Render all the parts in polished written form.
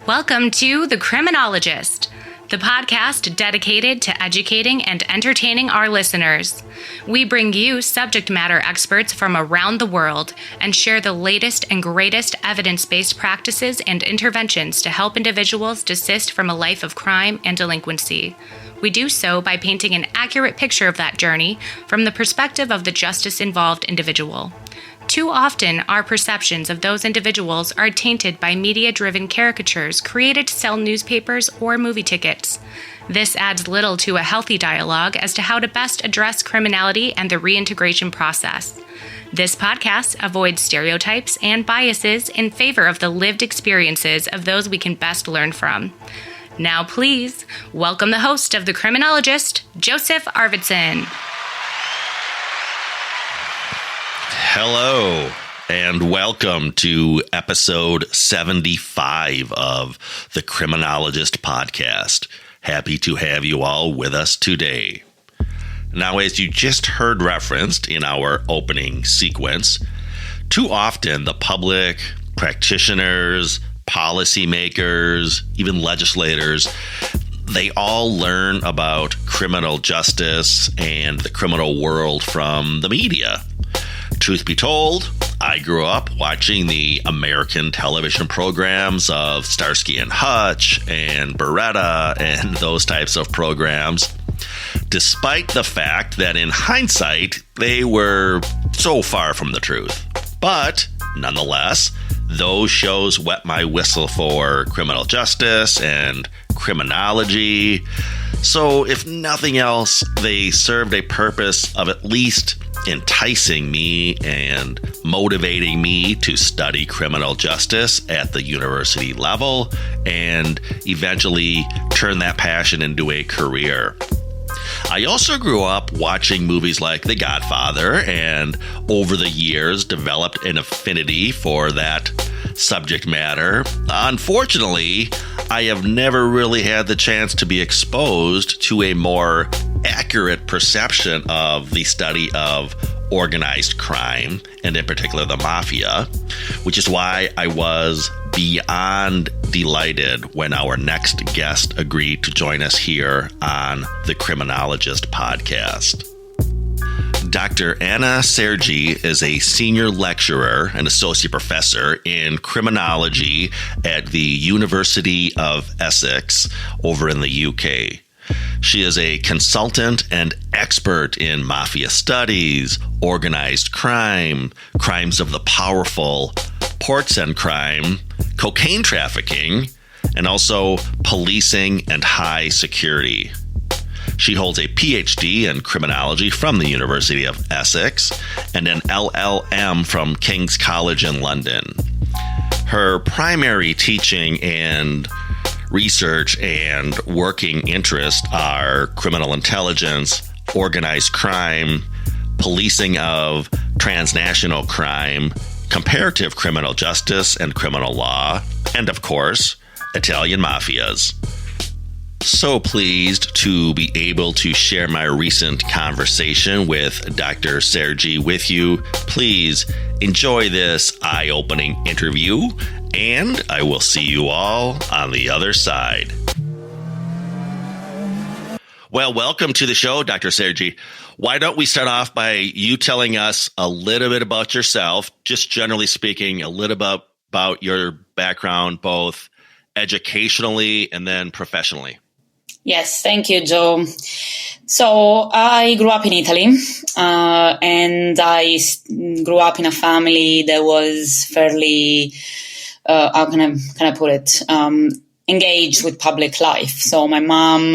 Welcome to The Criminologist, the podcast dedicated to educating and entertaining our listeners. We bring you subject matter experts from around the world and share the latest and greatest evidence-based practices and interventions to help individuals desist from a life of crime and delinquency. We do so by painting an accurate picture of that journey from the perspective of the justice-involved individual. Too often, our perceptions of those individuals are tainted by media-driven caricatures created to sell newspapers or movie tickets. This adds little to a healthy dialogue as to how to best address criminality and the reintegration process. This podcast avoids stereotypes and biases in favor of the lived experiences of those we can best learn from. Now, please, welcome the host of The Criminologist, Joseph Arvidsson. Hello, and welcome to episode 75 of the Criminologist podcast. Happy to have you all with us today. Now, as you just heard referenced in our opening sequence, too often the public, practitioners, policymakers, even legislators, they all learn about criminal justice and the criminal world from the media. Truth be told, I grew up watching the American television programs of Starsky and Hutch and Beretta and those types of programs, despite the fact that in hindsight, they were so far from the truth. But nonetheless, those shows wet my whistle for criminal justice and criminology. So if nothing else, they served a purpose of at least enticing me and motivating me to study criminal justice at the university level and eventually turn that passion into a career. I also grew up watching movies like The Godfather and over the years developed an affinity for that subject matter. Unfortunately, I have never really had the chance to be exposed to a more accurate perception of the study of organized crime, and in particular the mafia, which is why I was beyond delighted when our next guest agreed to join us here on the Criminologist podcast. Dr. Anna Sergi is a senior lecturer and associate professor in criminology at the University of Essex over in the UK. She is a consultant and expert in mafia studies, organized crime, crimes of the powerful, ports and crime, cocaine trafficking, and also policing and high security. She holds a PhD in criminology from the University of Essex and an LLM from King's College in London. Her primary teaching and research and working interests are criminal intelligence, organized crime, policing of transnational crime, comparative criminal justice and criminal law, and of course, Italian mafias. So pleased to be able to share my recent conversation with Dr. Sergi with you. Please enjoy this eye-opening interview, and I will see you all on the other side. Well, welcome to the show, Dr. Sergi. Why don't we start off by you telling us a little bit about yourself, just generally speaking, a little bit about your background, both educationally and then professionally. Yes, thank you, Joe. So I grew up in Italy, and I grew up in a family that was fairly, how can I put it, engaged with public life. So my mom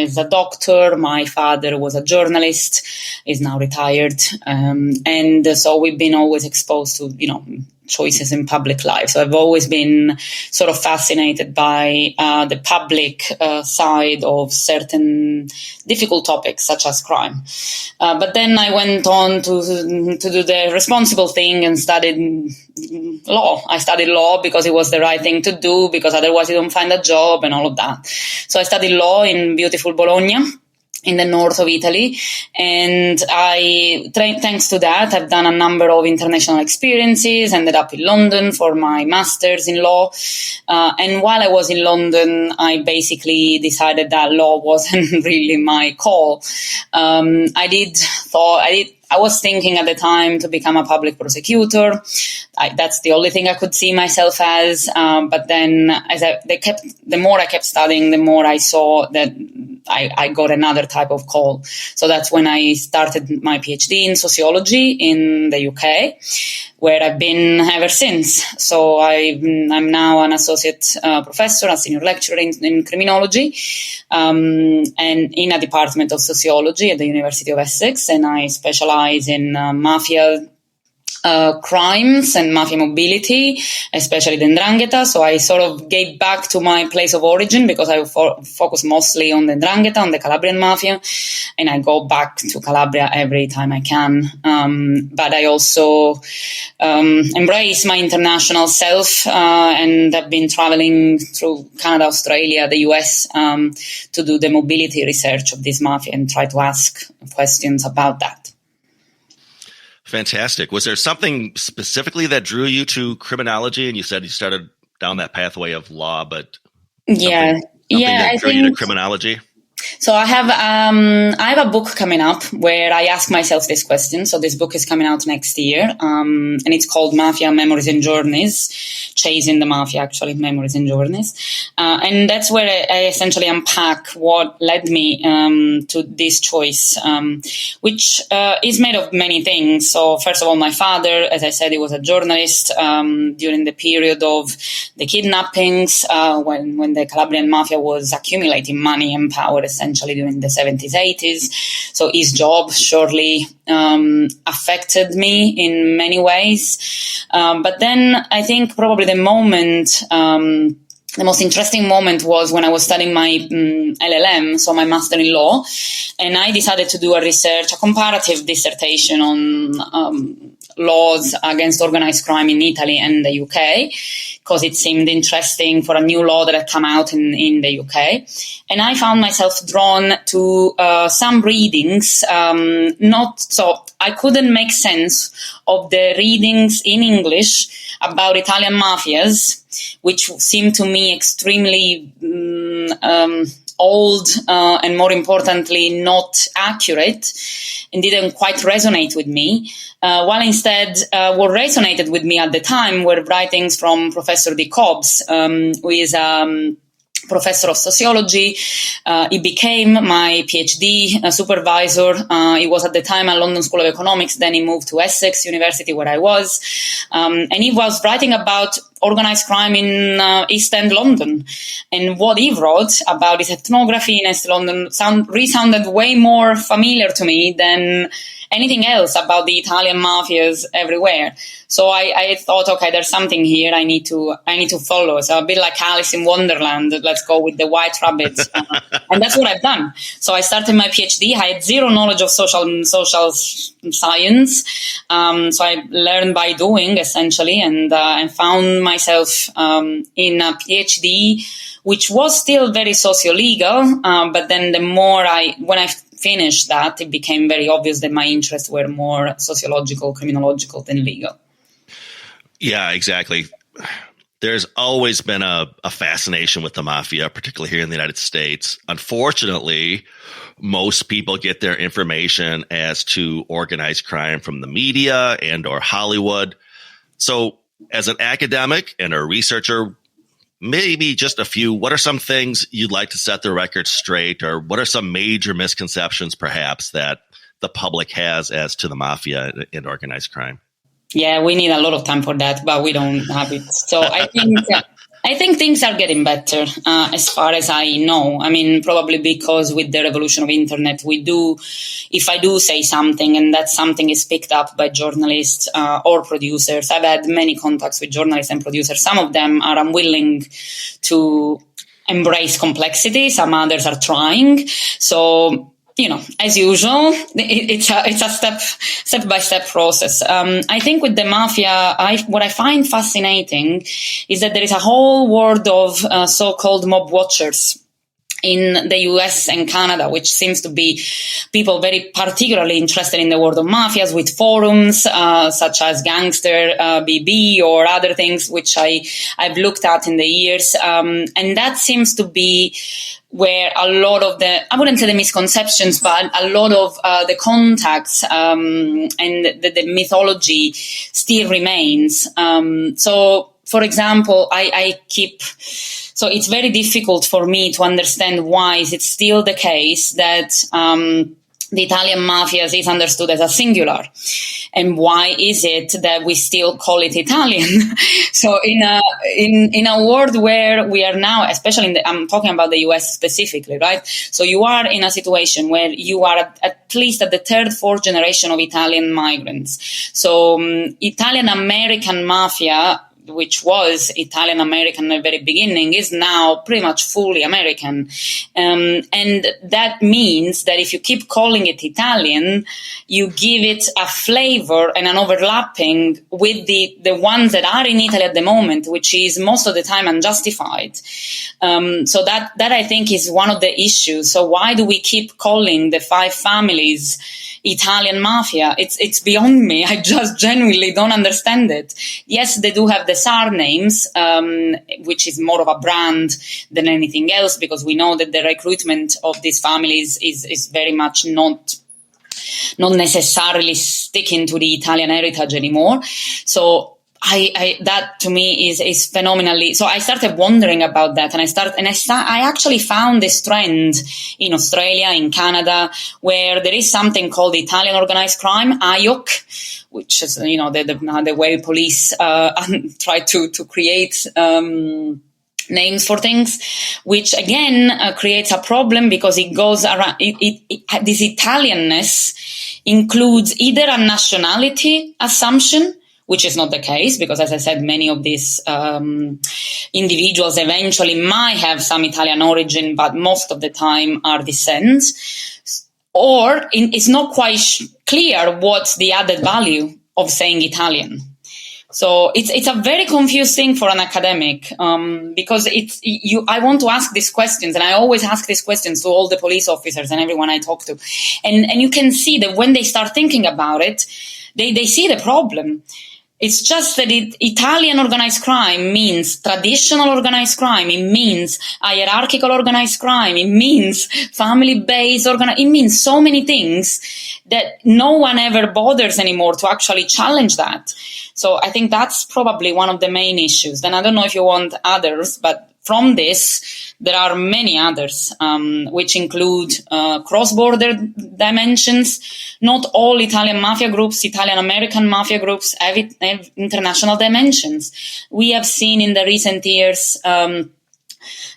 is a doctor, my father was a journalist, is now retired, and so we've been always exposed to, choices in public life. So I've always been sort of fascinated by the public side of certain difficult topics such as crime. But then I went on to do the responsible thing and studied law. I studied law because it was the right thing to do, because otherwise you don't find a job and all of that. So I studied law in beautiful Bologna. in the north of Italy. And thanks to that, I've done a number of international experiences, ended up in London for my master's in law. And while I was in London, I basically decided that law wasn't really my call. I was thinking at the time to become a public prosecutor. That's the only thing I could see myself as. But then the more I kept studying, the more I saw that I got another type of call. So that's when I started my PhD in sociology in the UK, where I've been ever since. So I'm now an associate professor, a senior lecturer in criminology, and in a department of sociology at the University of Essex. And I specialize in mafia crimes and mafia mobility, especially the 'Ndrangheta. So I sort of gave back to my place of origin because I focus mostly on the 'Ndrangheta, on the Calabrian mafia, and I go back to Calabria every time I can. But I also embrace my international self, and I've been traveling through Canada, Australia, the US, to do the mobility research of this mafia and try to ask questions about that. Fantastic. Was there something specifically that drew you to criminology? And you said you started down that pathway of law, but something that drew you to criminology? So I have a book coming up where I ask myself this question. So this book is coming out next year, and it's called Mafia, Memories and Journeys, Chasing the Mafia, actually, Memories and Journeys. And that's where I essentially unpack what led me to this choice, which is made of many things. So first of all, my father, as I said, he was a journalist during the period of the kidnappings, when the Calabrian Mafia was accumulating money and power, essentially during the 70s, 80s. So his job surely affected me in many ways. But then I think probably the most interesting moment was when I was studying my LLM, so my master in law, and I decided to do a comparative dissertation on laws against organized crime in Italy and the UK, because it seemed interesting for a new law that had come out in the UK. And I found myself drawn to some readings, I couldn't make sense of the readings in English about Italian mafias, which seemed to me extremely old and, more importantly, not accurate, and didn't quite resonate with me. While instead, what resonated with me at the time were writings from Professor D. Cobbs, who is professor of sociology. He became my PhD supervisor. He was at the time at London School of Economics. Then he moved to Essex University, where I was. And he was writing about organized crime in East End London. And what he wrote about his ethnography in East London resounded way more familiar to me than anything else about the Italian mafias everywhere. So I thought, okay, there's something here I need to follow. So a bit like Alice in Wonderland, let's go with the white rabbits. And that's what I've done. So I started my PhD. I had zero knowledge of social science. So I learned by doing, essentially, and found myself in a PhD, which was still very socio-legal. But then when I finished that, it became very obvious that my interests were more sociological, criminological than legal. Yeah, exactly. There's always been a fascination with the mafia, particularly here in the United States. Unfortunately, most people get their information as to organized crime from the media and or Hollywood. So as an academic and a researcher, maybe just a few, what are some things you'd like to set the record straight, or what are some major misconceptions perhaps that the public has as to the mafia and organized crime? Yeah, we need a lot of time for that, but we don't have it. So I think things are getting better as far as I know. I mean, probably because with the revolution of internet, if I do say something and that something is picked up by journalists or producers, I've had many contacts with journalists and producers. Some of them are unwilling to embrace complexity. Some others are trying. So, as usual, it's a step-by-step process. I think with the mafia, what I find fascinating is that there is a whole world of so-called mob watchers. in the US and Canada, which seems to be people very particularly interested in the world of mafias, with forums such as Gangster BB or other things, which I've looked at in the years. And that seems to be where a lot of I wouldn't say the misconceptions, but a lot of the contacts and the mythology still remains. So, for example, so it's very difficult for me to understand why is it still the case that the Italian mafia is understood as a singular, and why is it that we still call it Italian? So in a world where we are now, especially I'm talking about the US specifically, right? So you are in a situation where you are at least at the third, fourth generation of Italian migrants. So Italian American mafia, which was Italian American at the very beginning, is now pretty much fully American. And that means that if you keep calling it Italian, you give it a flavor and an overlapping with the ones that are in Italy at the moment, which is most of the time unjustified. So that I think is one of the issues. So why do we keep calling the 5 families Italian mafia? It's beyond me. I just genuinely don't understand it. Yes, they do have the SAR names, which is more of a brand than anything else, because we know that the recruitment of these families is very much not necessarily sticking to the Italian heritage anymore. So I that to me is phenomenally. So I started wondering about that, and I actually found this trend in Australia, in Canada, where there is something called Italian organized crime, IOC, which is the way police try to create names for things, which again creates a problem because it goes around. This Italianness includes either a nationality assumption, which is not the case, because, as I said, many of these individuals eventually might have some Italian origin, but most of the time are descents. Or it's not quite clear what's the added value of saying Italian. So it's a very confusing thing for an academic, because I want to ask these questions, and I always ask these questions to all the police officers and everyone I talk to. And you can see that when they start thinking about it, they see the problem. It's just that Italian organized crime means traditional organized crime. It means hierarchical organized crime. It means family-based organized. It means so many things that no one ever bothers anymore to actually challenge that. So I think that's probably one of the main issues. Then I don't know if you want others, but from this, there are many others, which include cross-border dimensions. Not all Italian mafia groups, Italian American mafia groups have international dimensions. We have seen in the recent years,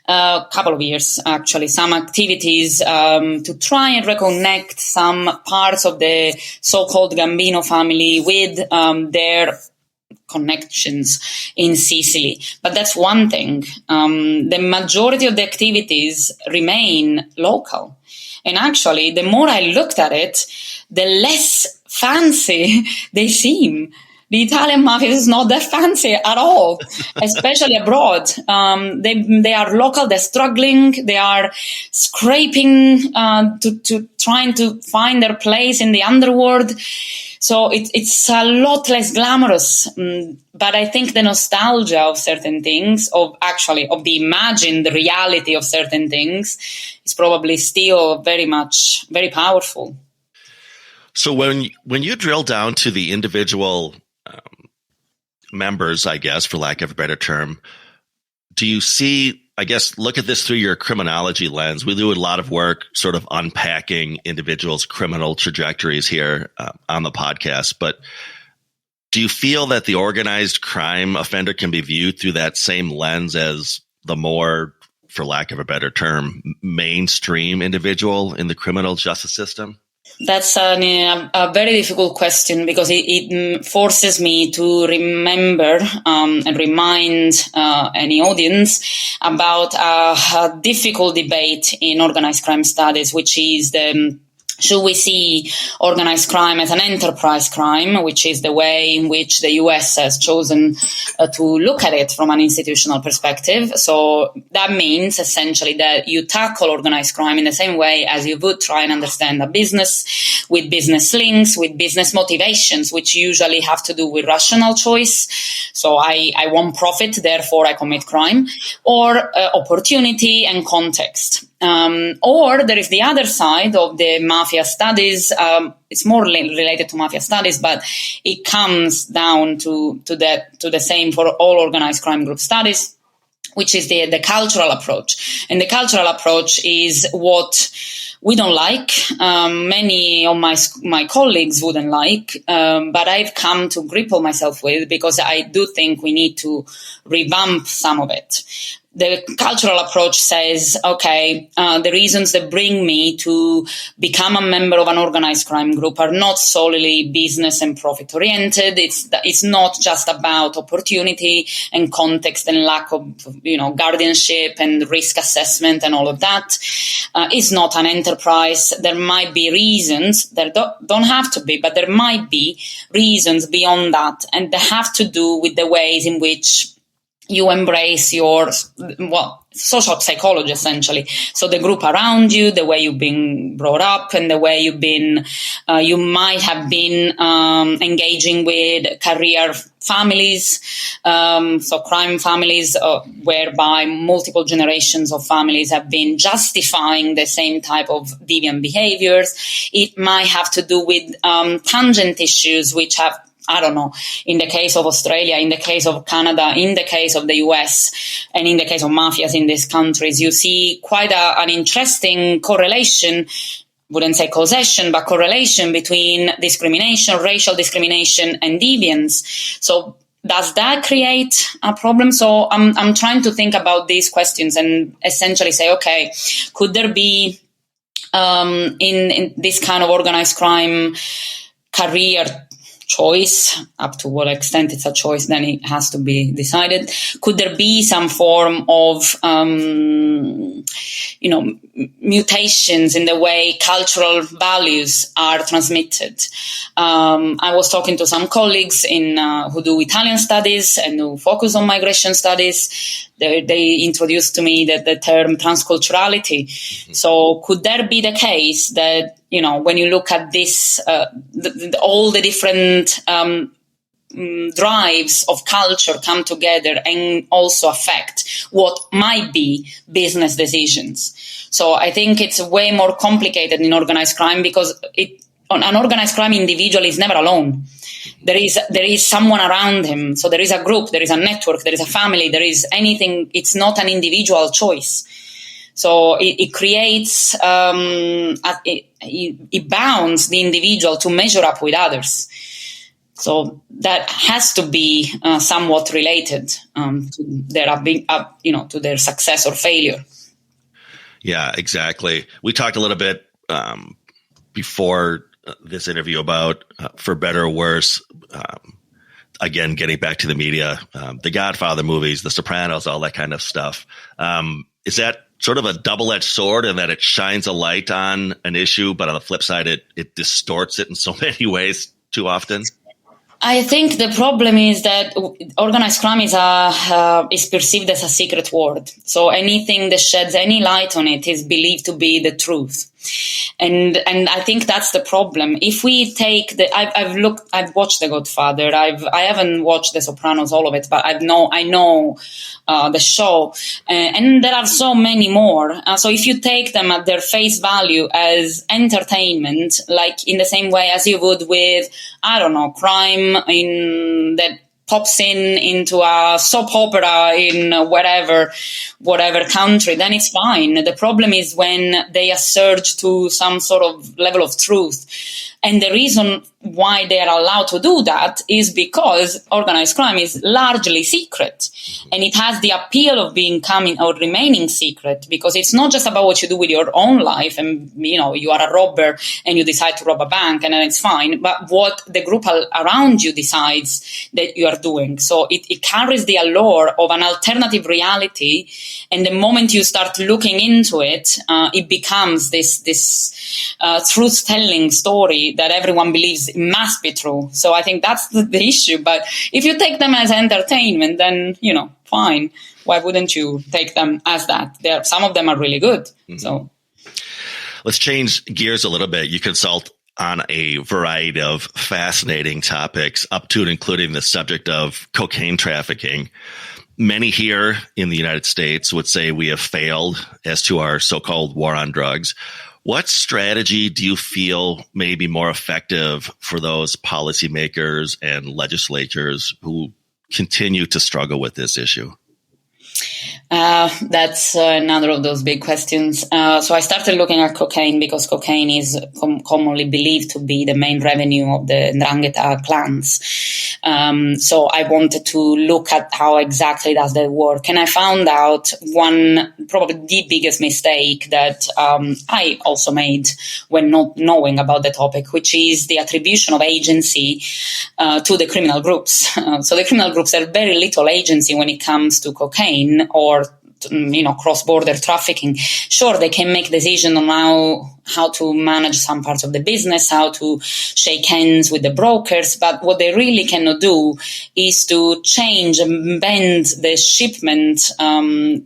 couple of years actually, some activities to try and reconnect some parts of the so-called Gambino family with their connections in Sicily. But that's one thing. The majority of the activities remain local. And actually, the more I looked at it, the less fancy they seem. The Italian mafia is not that fancy at all, especially abroad. They are local, they're struggling, they are scraping to trying to find their place in the underworld. So it's a lot less glamorous. But I think the nostalgia of certain things, of the imagined reality of certain things, is probably still very powerful. So when you drill down to the individual members, I guess, for lack of a better term, do you see, I guess, look at this through your criminology lens? We do a lot of work sort of unpacking individuals' criminal trajectories here on the podcast, but do you feel that the organized crime offender can be viewed through that same lens as the more, for lack of a better term, mainstream individual in the criminal justice system? That's a very difficult question, because it forces me to remember and remind any audience about a difficult debate in organized crime studies, which is the Should we see organized crime as an enterprise crime, which is the way in which the US has chosen to look at it from an institutional perspective? So that means essentially that you tackle organized crime in the same way as you would try and understand a business, with business links, with business motivations, which usually have to do with rational choice. So I want profit, therefore I commit crime, or opportunity and context. Or there is the other side of the mafia studies. It's more related to mafia studies, but it comes down to the same for all organized crime group studies, which is the cultural approach. And the cultural approach is what we don't like. Many of my colleagues wouldn't like, but I've come to grapple myself with, because I do think we need to revamp some of it. The cultural approach says, okay, the reasons that bring me to become a member of an organized crime group are not solely business and profit oriented. It's not just about opportunity and context and lack of, guardianship and risk assessment and all of that. It's not an enterprise. There might be reasons, there don't have to be, but there might be reasons beyond that. And they have to do with the ways in which you embrace your, social psychology, essentially. So the group around you, the way you've been brought up, and the way you might have been engaging with career families, so crime families, whereby multiple generations of families have been justifying the same type of deviant behaviors. It might have to do with tangent issues, which have, I don't know, in the case of Australia, in the case of Canada, in the case of the US, and in the case of mafias in these countries, you see quite an interesting correlation, wouldn't say causation, but correlation between discrimination, racial discrimination, and deviance. So does that create a problem? So I'm trying to think about these questions and essentially say, okay, could there be in this kind of organized crime career choice, up to what extent it's a choice, then it has to be decided. Could there be some form of, mutations in the way cultural values are transmitted? I was talking to some colleagues who do Italian studies and who focus on migration studies. They introduced to me the term transculturality. Mm-hmm. So could there be the case that, when you look at this, all the different drives of culture come together and also affect what might be business decisions? So I think it's way more complicated in organized crime, because an organized crime individual is never alone. There is someone around him. So there is a group, there is a network, there is a family, there is anything. It's not an individual choice. So it creates, it bounds the individual to measure up with others. So that has to be somewhat related to their success or failure. Yeah, exactly. We talked a little bit before this interview about, for better or worse, again, getting back to the media, the Godfather movies, the Sopranos, all that kind of stuff. Is that sort of a double-edged sword, in that it shines a light on an issue, but on the flip side, it distorts it in so many ways too often? I think the problem is that organized crime is perceived as a secret word. So anything that sheds any light on it is believed to be the truth. And I think that's the problem. If we take I've watched The Godfather. I haven't watched The Sopranos, all of it, but I know the show, and there are so many more. So if you take them at their face value as entertainment, like in the same way as you would with, I don't know, crime that pops into a soap opera in whatever country, then it's fine. The problem is when they surge to some sort of level of truth. And the reason why they are allowed to do that is because organized crime is largely secret. And it has the appeal of becoming or remaining secret, because it's not just about what you do with your own life and, you are a robber and you decide to rob a bank and then it's fine, but what the group around you decides that you are doing. So it carries the allure of an alternative reality. And the moment you start looking into it, it becomes this truth-telling story that everyone believes must be true. So I think that's the issue. But if you take them as entertainment, then, fine. Why wouldn't you take them as that? Some of them are really good. Mm-hmm. So let's change gears a little bit. You consult on a variety of fascinating topics, up to and including the subject of cocaine trafficking. Many here in the United States would say we have failed as to our so-called war on drugs. What strategy do you feel may be more effective for those policymakers and legislatures who continue to struggle with this issue? That's another of those big questions. So I started looking at cocaine because cocaine is commonly believed to be the main revenue of the Ndrangheta clans. So I wanted to look at how exactly does that work. And I found out one, probably the biggest mistake that I also made when not knowing about the topic, which is the attribution of agency to the criminal groups. So the criminal groups have very little agency when it comes to cocaine or cross-border trafficking. Sure, they can make decisions on how to manage some parts of the business, how to shake hands with the brokers, but what they really cannot do is to change and bend the shipment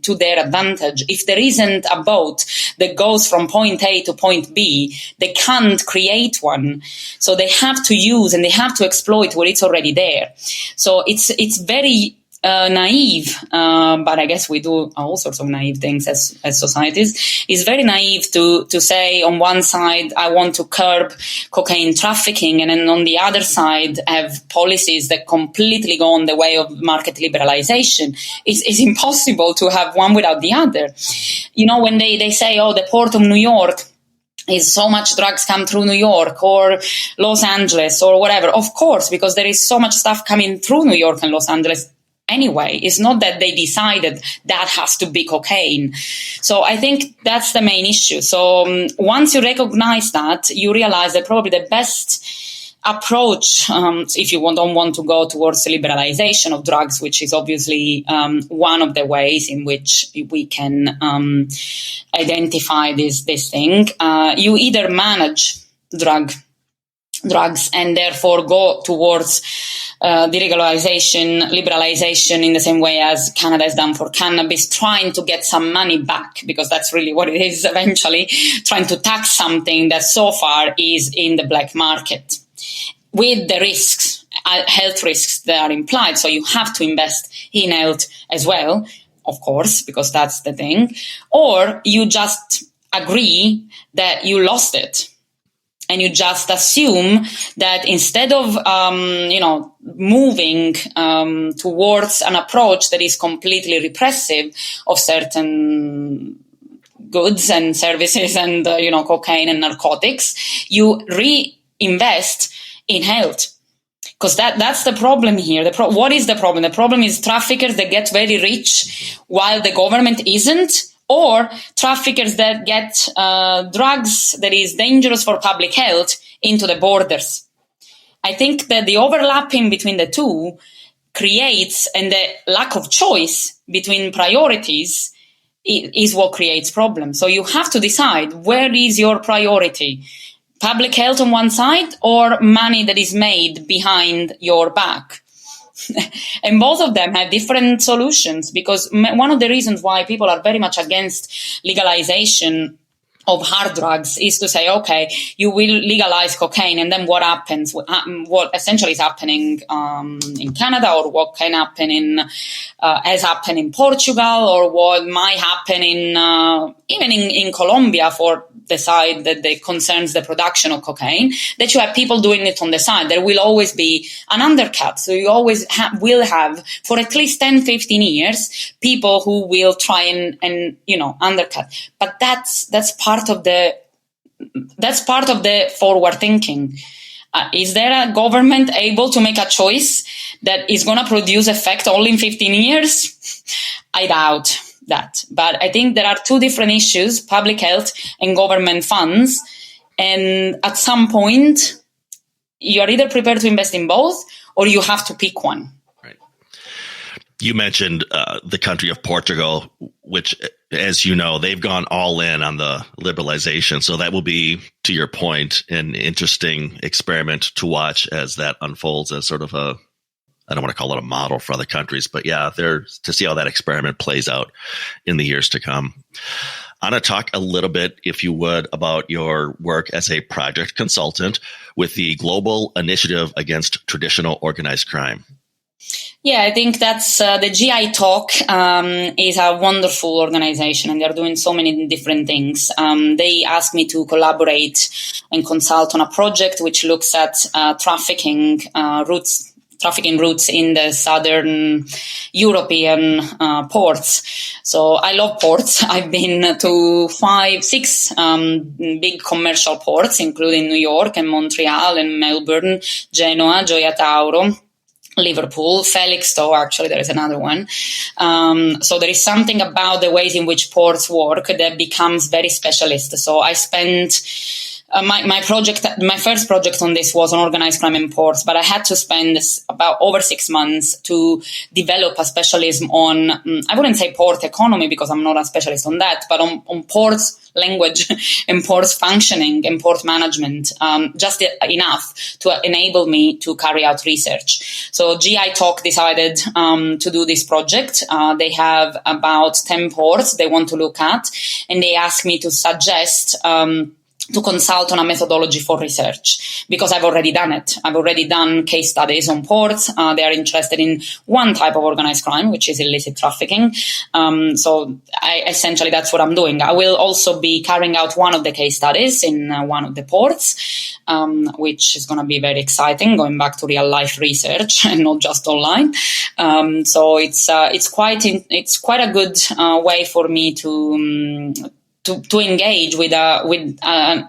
to their advantage. If there isn't a boat that goes from point A to point B, they can't create one. So they have to use and they have to exploit what it's already there. So it's very naive, but I guess we do all sorts of naive things as societies. It's very naive to say on one side, I want to curb cocaine trafficking, and then on the other side have policies that completely go on the way of market liberalization. It's impossible to have one without the other. When they say, the Port of New York is so much drugs come through New York or Los Angeles or whatever. Of course, because there is so much stuff coming through New York and Los Angeles anyway. It's not that they decided that has to be cocaine. So I think that's the main issue. So once you recognize that, you realize that probably the best approach, if you don't want to go towards the liberalization of drugs, which is obviously one of the ways in which we can identify this thing, you either manage drugs and therefore go towards deregulation, liberalization in the same way as Canada has done for cannabis, trying to get some money back, because that's really what it is eventually, trying to tax something that so far is in the black market, with the risks, health risks that are implied. So you have to invest in health as well, of course, because that's the thing. Or you just agree that you lost it. And you just assume that instead of, moving towards an approach that is completely repressive of certain goods and services and, cocaine and narcotics, you reinvest in health. Because that's the problem here. What is the problem? The problem is traffickers that get very rich while the government isn't, or traffickers that get drugs that is dangerous for public health into the borders. I think that the overlapping between the two creates, and the lack of choice between priorities is what creates problems. So you have to decide, where is your priority? Public health on one side, or money that is made behind your back? And both of them have different solutions, because one of the reasons why people are very much against legalization of hard drugs is to say, okay, you will legalize cocaine, and then what happens? What essentially is happening in Canada, or what can happen has happened in Portugal, or what might happen even in Colombia, for the side that concerns the production of cocaine, that you have people doing it on the side. There will always be an undercut. So you always will have, for at least 10, 15 years, people who will try and undercut. But that's part of the that's part of the forward thinking. Is there a government able to make a choice that is going to produce effect only in 15 years? I doubt that. But I think there are two different issues, public health and government funds. And at some point, you are either prepared to invest in both or you have to pick one. Right. You mentioned the country of Portugal, which, as you know, they've gone all in on the liberalization. So that will be, to your point, an interesting experiment to watch as that unfolds as sort of a, I don't want to call it a model for other countries, but yeah, to see how that experiment plays out in the years to come. I want to talk a little bit, if you would, about your work as a project consultant with the Global Initiative Against Traditional Organized Crime. Yeah, I think that's the GI Talk is a wonderful organization, and they're doing so many different things. They asked me to collaborate and consult on a project which looks at trafficking routes in the southern European ports. So I love ports. I've been to 6 big commercial ports, including New York and Montreal and Melbourne, Genoa, Gioia Tauro, Liverpool, Felixstowe, actually there is another one. So there is something about the ways in which ports work that becomes very specialist. So I spent my first project on this was on organized crime in ports, but I had to spend about over 6 months to develop a specialism on, I wouldn't say port economy because I'm not a specialist on that, but on ports language and ports functioning and port management, just enough to enable me to carry out research. So GI Talk decided to do this project. They have about 10 ports they want to look at, and they asked me to suggest to consult on a methodology for research, because I've already done it. I've already done case studies on ports. They are interested in one type of organized crime, which is illicit trafficking. So essentially that's what I'm doing. I will also be carrying out one of the case studies in one of the ports, which is going to be very exciting, going back to real life research and not just online. So it's quite a good way for me to engage with a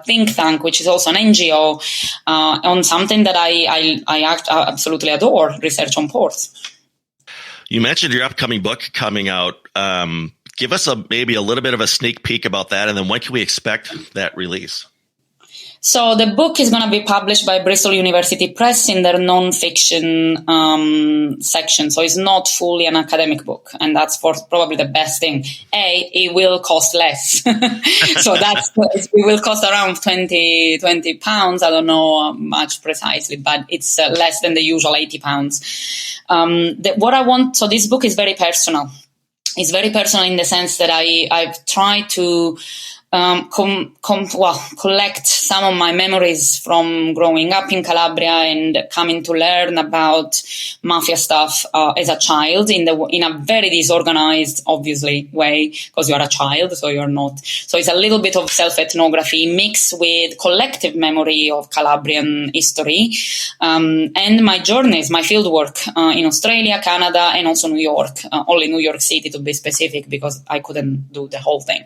think tank, which is also an NGO, on something that I absolutely adore, research on ports. You mentioned your upcoming book coming out. Give us maybe a little bit of a sneak peek about that, and then when can we expect that release? So the book is going to be published by Bristol University Press in their non-fiction section. So it's not fully an academic book. And that's probably the best thing. It will cost less. So it will cost around 20 pounds. I don't know much precisely, but it's less than the usual 80 pounds. So this book is very personal. It's very personal in the sense that I've tried to collect some of my memories from growing up in Calabria and coming to learn about mafia stuff as a child in a very disorganized, obviously, way, because you are a child, so you're not. So it's a little bit of self-ethnography mixed with collective memory of Calabrian history, and my journeys, my fieldwork in Australia, Canada, and also New York, only New York City to be specific, because I couldn't do the whole thing.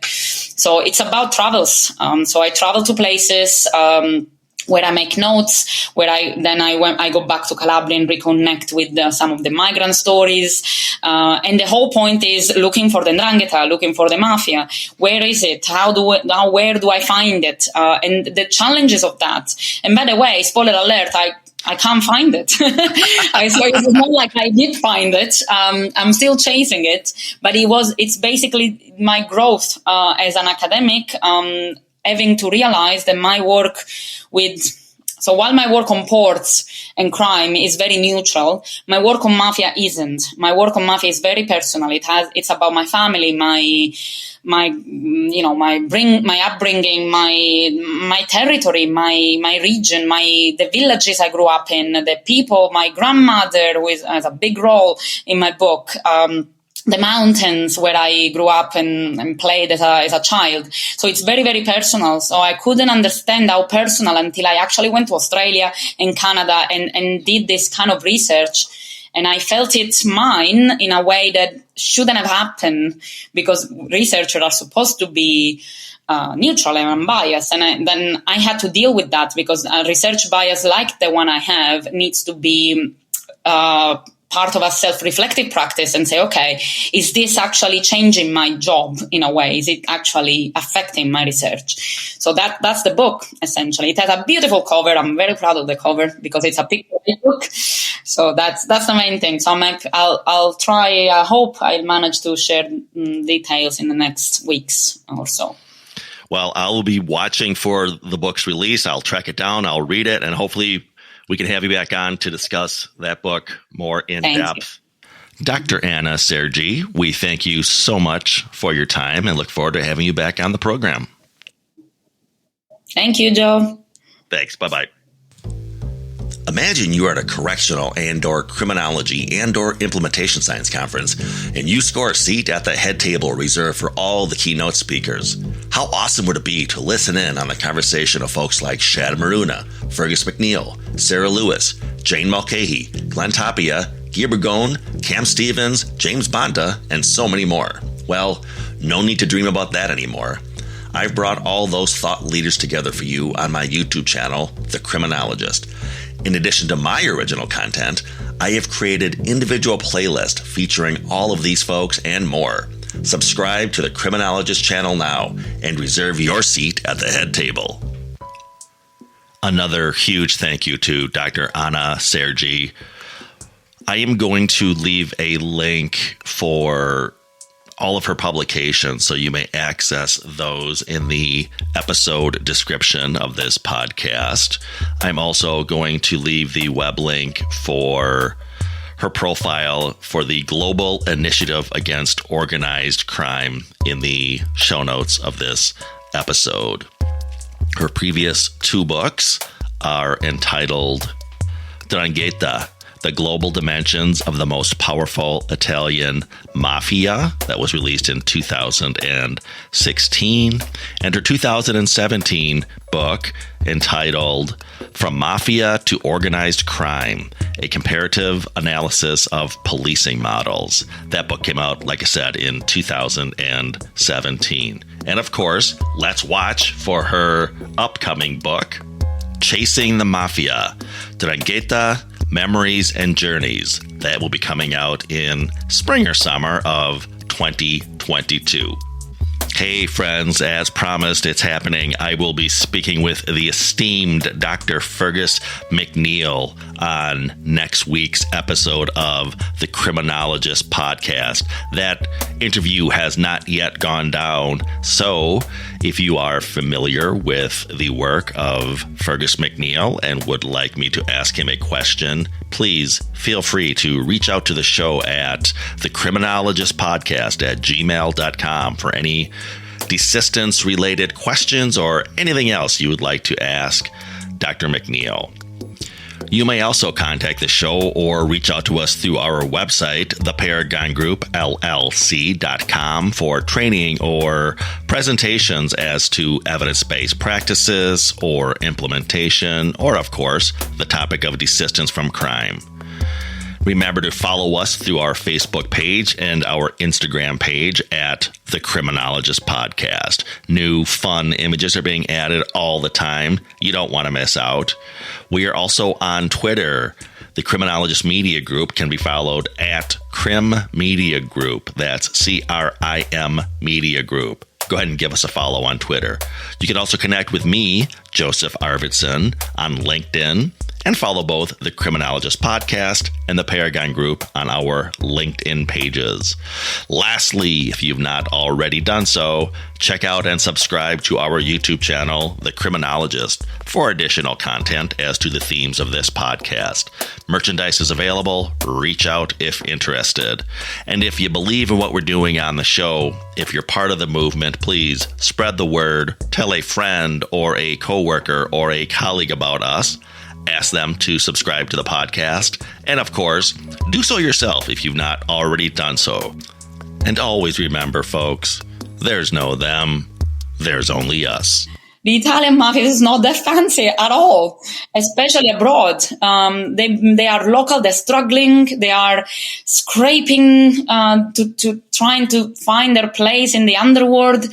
So it's about travels. So I travel to places where I make notes, where I go back to Calabria and reconnect with some of the migrant stories. And the whole point is looking for the 'ndrangheta, looking for the mafia. Where is it? Where do I find it? And the challenges of that. And by the way, spoiler alert, I can't find it. So it's not like I did find it. I'm still chasing it, but it's basically my growth as an academic, having to realize that my work so while my work on ports and crime is very neutral, my work on mafia isn't. My work on mafia is very personal. It's about my family, my upbringing, my territory, my region, the villages I grew up in, the people, my grandmother, who has a big role in my book, the mountains where I grew up and played as a child. So it's very, very personal. So I couldn't understand how personal until I actually went to Australia and Canada and did this kind of research. And I felt it's mine in a way that shouldn't have happened, because researchers are supposed to be neutral and unbiased. And then I had to deal with that, because a research bias like the one I have needs to be part of a self-reflective practice and say, okay, is this actually changing my job in a way? Is it actually affecting my research? So that's the book, essentially. It has a beautiful cover. I'm very proud of the cover because it's a picture book. So that's the main thing. So I'll try, I hope I'll manage to share details in the next weeks or so. Well, I will be watching for the book's release. I'll track it down. I'll read it, and hopefully we can have you back on to discuss that book more in depth. Dr. Anna Sergi, we thank you so much for your time and look forward to having you back on the program. Thank you, Joe. Thanks. Bye-bye. Imagine you are at a correctional and/or criminology and/or implementation science conference, and you score a seat at the head table reserved for all the keynote speakers. How awesome would it be to listen in on the conversation of folks like Shad Maruna, Fergus McNeil, Sarah Lewis, Jane Mulcahy, Glenn Tapia, Guy Bergone, Cam Stevens, James Bonta, and so many more? Well, no need to dream about that anymore. I've brought all those thought leaders together for you on my YouTube channel, The Criminologist. In addition to my original content, I have created individual playlists featuring all of these folks and more. Subscribe to the Criminologist channel now and reserve your seat at the head table. Another huge thank you to Dr. Anna Sergi. I am going to leave a link for all of her publications, so you may access those in the episode description of this podcast. I'm also going to leave the web link for her profile for the Global Initiative Against Organized Crime in the show notes of this episode. Her previous two books are entitled 'Ndrangheta: The Global Dimensions of the Most Powerful Italian Mafia, that was released in 2016, and her 2017 book entitled From Mafia to Organized Crime, a Comparative Analysis of Policing Models. That book came out, like I said, in 2017. And of course, let's watch for her upcoming book, Chasing the Mafia, 'Ndrangheta, Memories and Journeys. That will be coming out in spring or summer of 2022. Hey friends, as promised, it's happening. I will be speaking with the esteemed Dr. Fergus McNeil on next week's episode of the Criminologist podcast. That interview has not yet gone down, so if you are familiar with the work of Fergus McNeil and would like me to ask him a question, please feel free to reach out to the show at thecriminologistpodcast@gmail.com for any desistance-related questions or anything else you would like to ask Dr. McNeil. You may also contact the show or reach out to us through our website, theparagongroup.llc.com, for training or presentations as to evidence-based practices or implementation, or, of course, the topic of desistance from crime. Remember to follow us through our Facebook page and our Instagram page at The Criminologist Podcast. New fun images are being added all the time. You don't want to miss out. We are also on Twitter. The Criminologist Media Group can be followed at Crim Media Group. That's CRIM Media Group. Go ahead and give us a follow on Twitter. You can also connect with me, Joseph Arvidsson, on LinkedIn, and follow both the Criminologist Podcast and the Paragon Group on our LinkedIn pages. Lastly, if you've not already done so, check out and subscribe to our YouTube channel, The Criminologist, for additional content as to the themes of this podcast. Merchandise is available. Reach out if interested. And if you believe in what we're doing on the show, if you're part of the movement, please spread the word, tell a friend or a coworker or a colleague about us. Ask them to subscribe to the podcast. And of course, do so yourself if you've not already done so. And always remember, folks, there's no them, there's only us. the Italian mafia is not that fancy at all, especially abroad. They are local, they're struggling, they are scraping to trying to find their place in the underworld.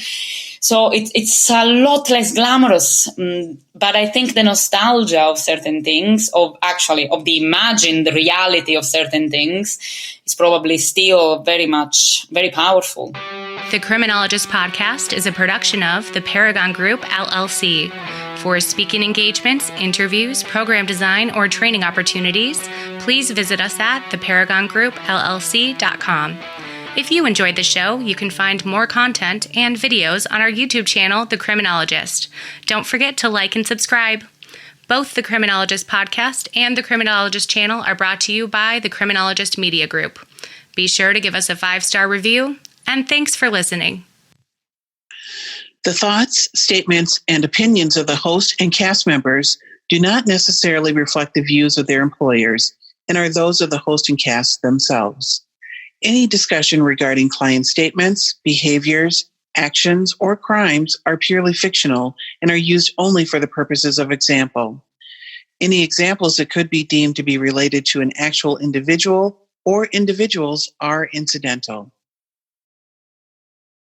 So it's a lot less glamorous. But I think the nostalgia of certain things, of the imagined reality of certain things, is probably still very powerful. The Criminologist Podcast is a production of the Paragon Group, LLC. For speaking engagements, interviews, program design, or training opportunities, please visit us at theparagongroup.llc.com. If you enjoyed the show, you can find more content and videos on our YouTube channel, The Criminologist. Don't forget to like and subscribe. Both the Criminologist Podcast and the Criminologist channel are brought to you by the Criminologist Media Group. Be sure to give us a 5-star review, and thanks for listening. The thoughts, statements, and opinions of the host and cast members do not necessarily reflect the views of their employers and are those of the host and cast themselves. Any discussion regarding client statements, behaviors, actions, or crimes are purely fictional and are used only for the purposes of example. Any examples that could be deemed to be related to an actual individual or individuals are incidental.